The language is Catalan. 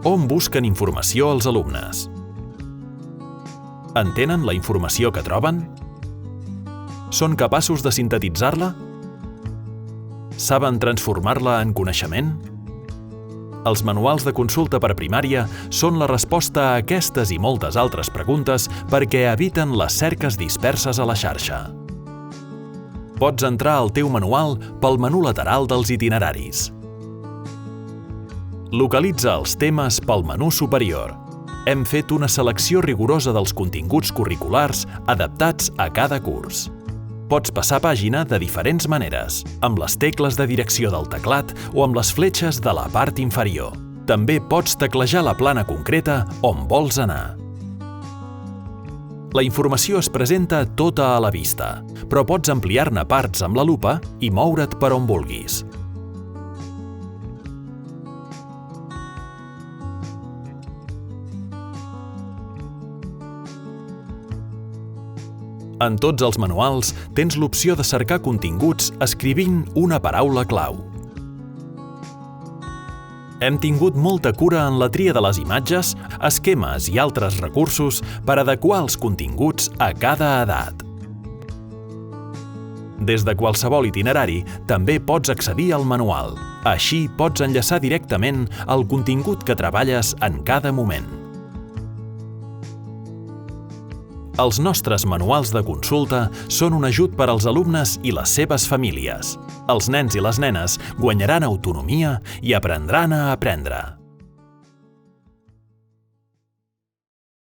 On busquen informació els alumnes? Entenen la informació que troben? Són capaços de sintetitzar-la? Saben transformar-la en coneixement? Els manuals de consulta per primària són la resposta a aquestes i moltes altres preguntes perquè eviten les cerques disperses a la xarxa. Pots entrar al teu manual pel menú lateral dels itineraris. Localitza els temes pel menú superior. Hem fet una selecció rigorosa dels continguts curriculars adaptats a cada curs. Pots passar pàgina de diferents maneres, amb les tecles de direcció del teclat o amb les fletxes de la part inferior. També pots teclejar la plana concreta on vols anar. La informació es presenta tota a la vista, però pots ampliar-ne parts amb la lupa i moure't per on vulguis. En tots els manuals tens l'opció de cercar continguts escrivint una paraula clau. Hem tingut molta cura en la tria de les imatges, esquemes i altres recursos per adequar els continguts a cada edat. Des de qualsevol itinerari també pots accedir al manual. Així pots enllaçar directament al contingut que treballes en cada moment. Els nostres manuals de consulta són un ajut per als alumnes i les seves famílies. Els nens i les nenes guanyaran autonomia i aprendran a aprendre.